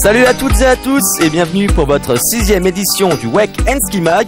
Salut à toutes et à tous et bienvenue pour votre 6e édition du Wake & Ski Mag.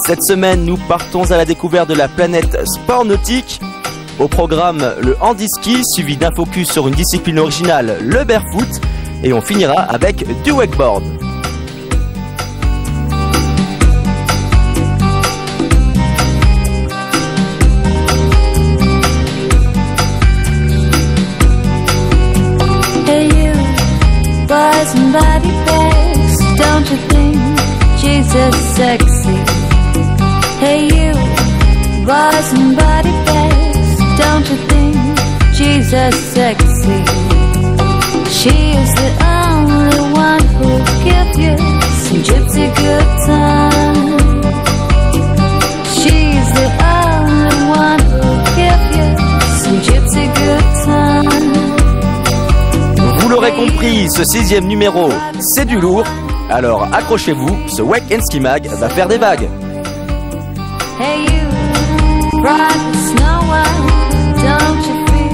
Cette semaine, nous partons à la découverte de la planète sport nautique. Au programme, le handi-ski suivi d'un focus sur une discipline originale, le barefoot. Et on finira avec du wakeboard. And body bags, don't you think Jesus sexy? Hey you, boys and body bags, don't you think Jesus sexy? She is the only one who'll give you some gypsy good time. She's the only one who'll give you some gypsy good time. Vous l'aurez compris, ce 6e numéro, c'est du lourd. Alors accrochez-vous, ce Wake & Ski Mag va faire des vagues. Hey you, ride the snow white, don't you feel?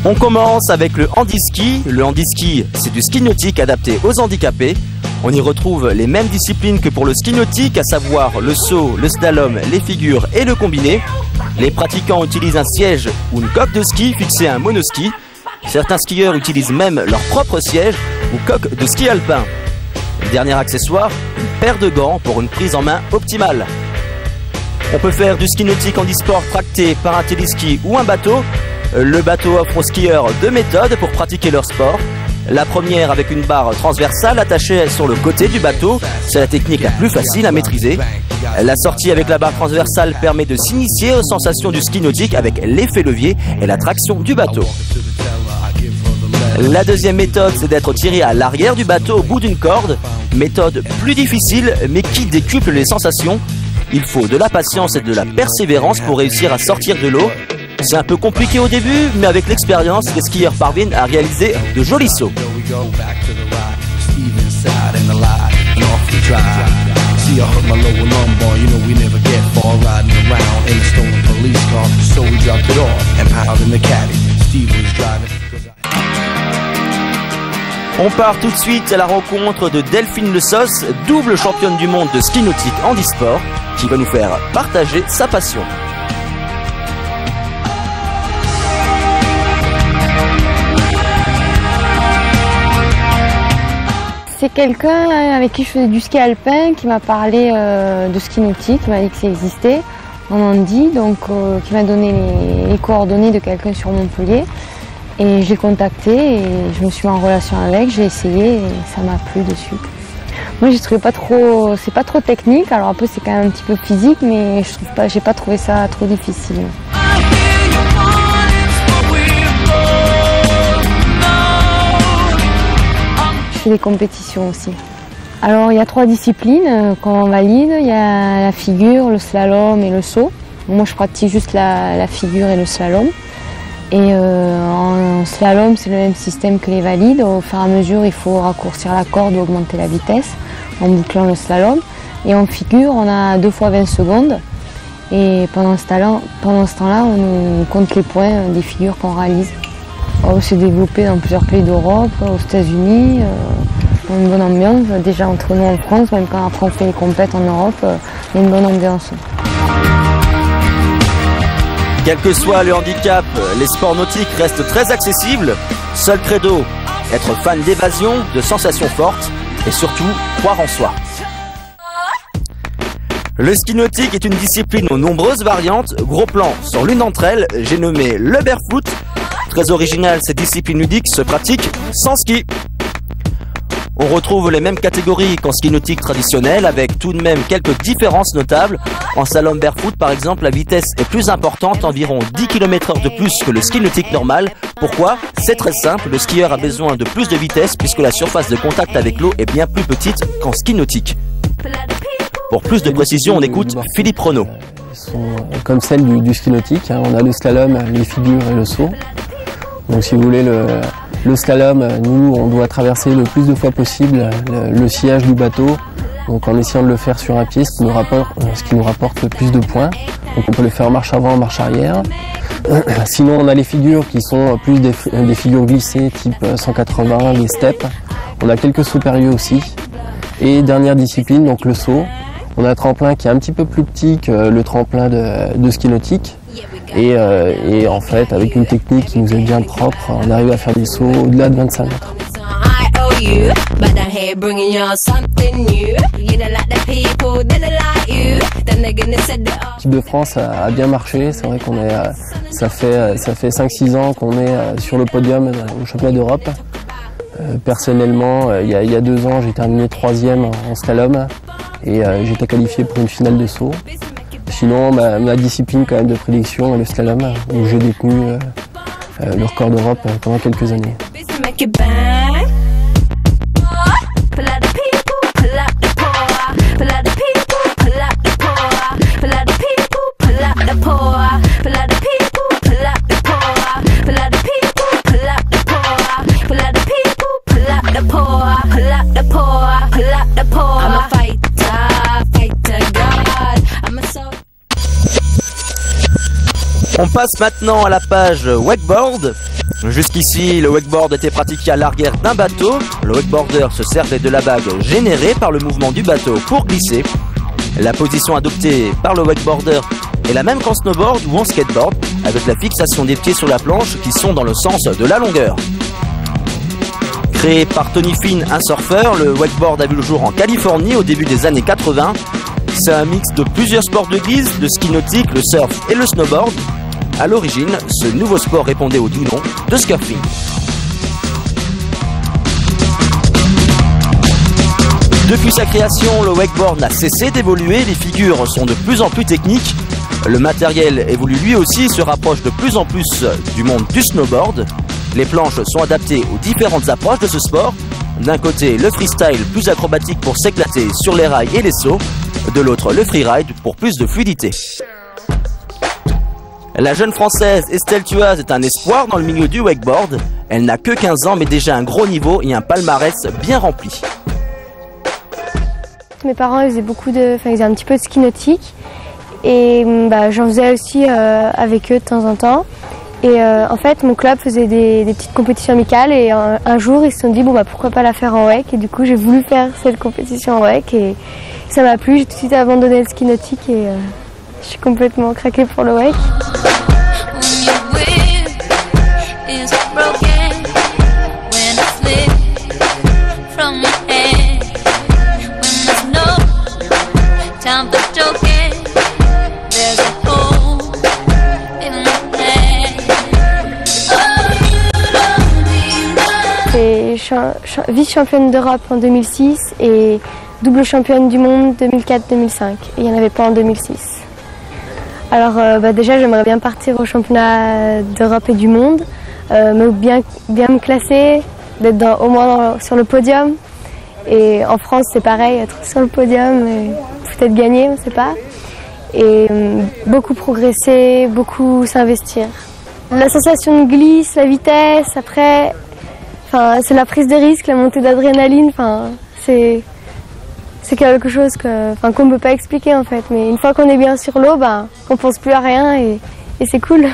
On commence avec le handi-ski. Le handi-ski, c'est du ski nautique adapté aux handicapés. On y retrouve les mêmes disciplines que pour le ski nautique, à savoir le saut, le slalom, les figures et le combiné. Les pratiquants utilisent un siège ou une coque de ski fixée à un monoski. Certains skieurs utilisent même leur propre siège ou coque de ski alpin. Dernier accessoire, une paire de gants pour une prise en main optimale. On peut faire du ski nautique handisport tracté par un téléski ou un bateau. Le bateau offre aux skieurs 2 méthodes pour pratiquer leur sport. La première avec une barre transversale attachée sur le côté du bateau, c'est la technique la plus facile à maîtriser. La sortie avec la barre transversale permet de s'initier aux sensations du ski nautique avec l'effet levier et la traction du bateau. La deuxième méthode, c'est d'être tiré à l'arrière du bateau au bout d'une corde. Méthode plus difficile mais qui décuple les sensations. Il faut de la patience et de la persévérance pour réussir à sortir de l'eau. C'est un peu compliqué au début, mais avec l'expérience, les skieurs parviennent à réaliser de jolis sauts. On part tout de suite à la rencontre de Delphine Le Sos, double championne du monde de ski nautique handisport, qui va nous faire partager sa passion. C'est quelqu'un avec qui je faisais du ski alpin qui m'a parlé de ski nautique, qui m'a dit que ça existait en handi, donc qui m'a donné les coordonnées de quelqu'un sur Montpellier. Et je l'ai contacté et je me suis mis en relation avec, j'ai essayé et ça m'a plu de suite. Moi j'ai trouvé pas trop, c'est pas trop technique, alors après c'est quand même un petit peu physique, mais je trouve pas, j'ai pas trouvé ça trop difficile. Je fais des compétitions aussi. Alors il y a 3 disciplines qu'on valide, il y a la figure, le slalom et le saut. Moi je pratique juste la figure et le slalom. Et en slalom c'est le même système que les valides, au fur et à mesure il faut raccourcir la corde ou augmenter la vitesse en bouclant le slalom. Et en figure on a 2 fois 20 secondes et pendant ce temps-là on compte les points des figures qu'on réalise. C'est développé dans plusieurs pays d'Europe, aux États-Unis, dans une bonne ambiance. Déjà entre nous en France, même quand après on fait les compètes en Europe, il y a une bonne ambiance. Quel que soit le handicap, les sports nautiques restent très accessibles. Seul credo, être fan d'évasion, de sensations fortes et surtout croire en soi. Le ski nautique est une discipline aux nombreuses variantes. Gros plan sur l'une d'entre elles, j'ai nommé le barefoot. Très original, cette discipline ludique se pratique sans ski. On retrouve les mêmes catégories qu'en ski nautique traditionnel, avec tout de même quelques différences notables. En slalom barefoot, par exemple, la vitesse est plus importante, environ 10 km/h de plus que le ski nautique normal. Pourquoi? C'est très simple, le skieur a besoin de plus de vitesse puisque la surface de contact avec l'eau est bien plus petite qu'en ski nautique. Pour plus de précision, on écoute Philippe Renaud. Sont comme celles du ski nautique, on a le slalom, les figures et le saut. Donc si vous voulez, le slalom, nous on doit traverser le plus de fois possible le sillage du bateau, donc en essayant de le faire sur un pied, ce qui nous rapporte le plus de points. Donc on peut le faire marche avant, marche arrière. Sinon on a les figures qui sont plus des figures glissées type 180, les steps. On a quelques sauts périlleux aussi. Et dernière discipline, donc le saut. On a un tremplin qui est un petit peu plus petit que le tremplin de ski nautique. Et en fait, avec une technique qui nous est bien propre, on arrive à faire des sauts au-delà de 25 mètres. L'équipe de France a bien marché. C'est vrai qu'on est, ça fait 5-6 ans qu'on est sur le podium au championnat d'Europe. Personnellement, il y a 2 ans, j'ai terminé 3e en slalom et j'étais qualifié pour une finale de saut. Sinon, ma discipline quand même de prédilection est le slalom, où j'ai détenu le record d'Europe pendant quelques années. On passe maintenant à la page wakeboard. Jusqu'ici, le wakeboard était pratiqué à l'arrière d'un bateau. Le wakeboarder se servait de la bague générée par le mouvement du bateau pour glisser. La position adoptée par le wakeboarder est la même qu'en snowboard ou en skateboard, avec la fixation des pieds sur la planche qui sont dans le sens de la longueur. Créé par Tony Finn, un surfeur, le wakeboard a vu le jour en Californie au début des années 80. C'est un mix de plusieurs sports de glisse, le ski nautique, le surf et le snowboard. À l'origine, ce nouveau sport répondait au doux nom de surfing. Depuis sa création, le wakeboard n'a cessé d'évoluer, les figures sont de plus en plus techniques. Le matériel évolue lui aussi et se rapproche de plus en plus du monde du snowboard. Les planches sont adaptées aux différentes approches de ce sport. D'un côté, le freestyle plus acrobatique pour s'éclater sur les rails et les sauts. De l'autre, le freeride pour plus de fluidité. La jeune française Estelle Tuaz est un espoir dans le milieu du wakeboard. Elle n'a que 15 ans mais déjà un gros niveau et un palmarès bien rempli. Mes parents ils faisaient un petit peu de ski nautique et j'en faisais aussi avec eux de temps en temps. Et en fait mon club faisait des petites compétitions amicales et un jour ils se sont dit pourquoi pas la faire en wake, et du coup j'ai voulu faire cette compétition en wake et ça m'a plu. J'ai tout de suite abandonné le ski nautique et je suis complètement craquée pour le wake. Vice-championne d'Europe en 2006 et double championne du monde 2004-2005. Il n'y en avait pas en 2006. Alors déjà j'aimerais bien partir au championnat d'Europe et du monde, mais bien me classer, d'être au moins sur le podium. Et en France c'est pareil, être sur le podium et peut-être gagner, on ne sait pas. Et beaucoup progresser, beaucoup s'investir. La sensation de glisse, la vitesse, après, c'est la prise de risque, la montée d'adrénaline, c'est quelque chose qu'on ne peut pas expliquer en fait. Mais une fois qu'on est bien sur l'eau, on ne pense plus à rien et c'est cool.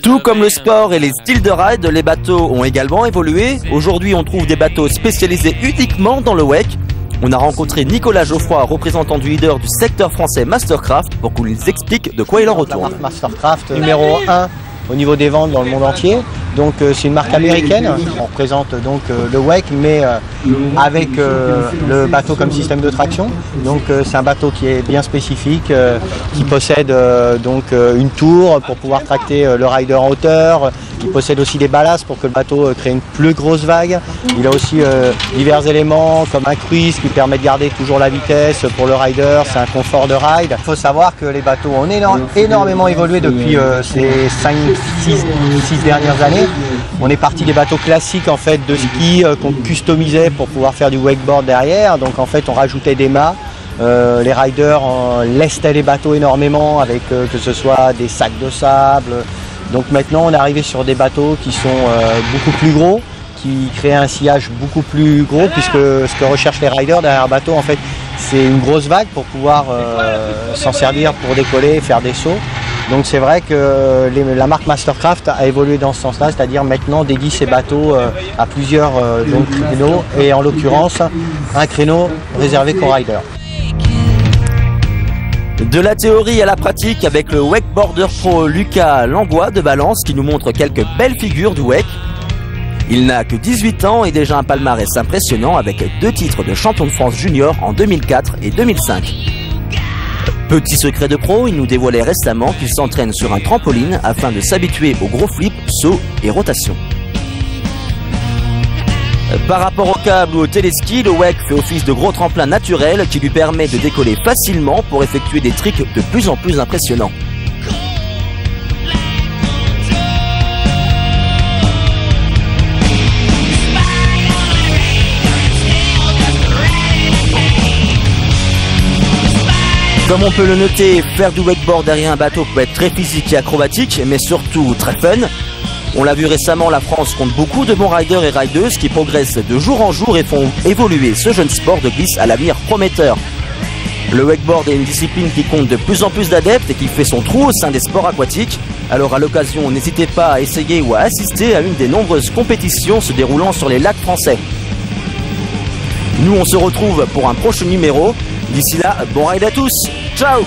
Tout comme le sport et les styles de ride, les bateaux ont également évolué. Aujourd'hui, on trouve des bateaux spécialisés uniquement dans le wake. On a rencontré Nicolas Geoffroy, représentant du leader du secteur français Mastercraft, pour qu'on nous explique de quoi il en retourne. La marque Mastercraft, numéro 1 au niveau des ventes dans le monde entier. Donc c'est une marque américaine. On représente donc le wake, mais avec le bateau comme système de traction. Donc c'est un bateau qui est bien spécifique, qui possède donc une tour pour pouvoir tracter le rider en hauteur. Il possède aussi des ballasts pour que le bateau crée une plus grosse vague. Il a aussi divers éléments comme un cruise qui permet de garder toujours la vitesse pour le rider. C'est un confort de ride. Il faut savoir que les bateaux ont énormément évolué depuis ces 5-6 dernières années. On est parti des bateaux classiques en fait de ski qu'on customisait pour pouvoir faire du wakeboard derrière. Donc en fait on rajoutait des mâts. Les riders lestaient les bateaux énormément avec que ce soit des sacs de sable. Donc maintenant on est arrivé sur des bateaux qui sont beaucoup plus gros, qui crée un sillage beaucoup plus gros, puisque ce que recherchent les riders derrière un bateau, en fait, c'est une grosse vague pour pouvoir s'en servir pour décoller et faire des sauts. Donc c'est vrai que la marque Mastercraft a évolué dans ce sens-là, c'est-à-dire maintenant dédie ses bateaux à plusieurs créneaux, et en l'occurrence un créneau réservé qu'aux riders. De la théorie à la pratique avec le wakeboarder pro Lucas Langlois de Valence qui nous montre quelques belles figures du wake. Il n'a que 18 ans et déjà un palmarès impressionnant avec 2 titres de champion de France junior en 2004 et 2005. Petit secret de pro, il nous dévoilait récemment qu'il s'entraîne sur un trampoline afin de s'habituer aux gros flips, sauts et rotations. Par rapport au câble ou au téléski, le wake fait office de gros tremplin naturel qui lui permet de décoller facilement pour effectuer des tricks de plus en plus impressionnants. Comme on peut le noter, faire du wakeboard derrière un bateau peut être très physique et acrobatique, mais surtout très fun. On l'a vu récemment, la France compte beaucoup de bons riders et rideuses qui progressent de jour en jour et font évoluer ce jeune sport de glisse à l'avenir prometteur. Le wakeboard est une discipline qui compte de plus en plus d'adeptes et qui fait son trou au sein des sports aquatiques. Alors à l'occasion, n'hésitez pas à essayer ou à assister à une des nombreuses compétitions se déroulant sur les lacs français. Nous on se retrouve pour un prochain numéro. D'ici là, bon ride à tous. Ciao!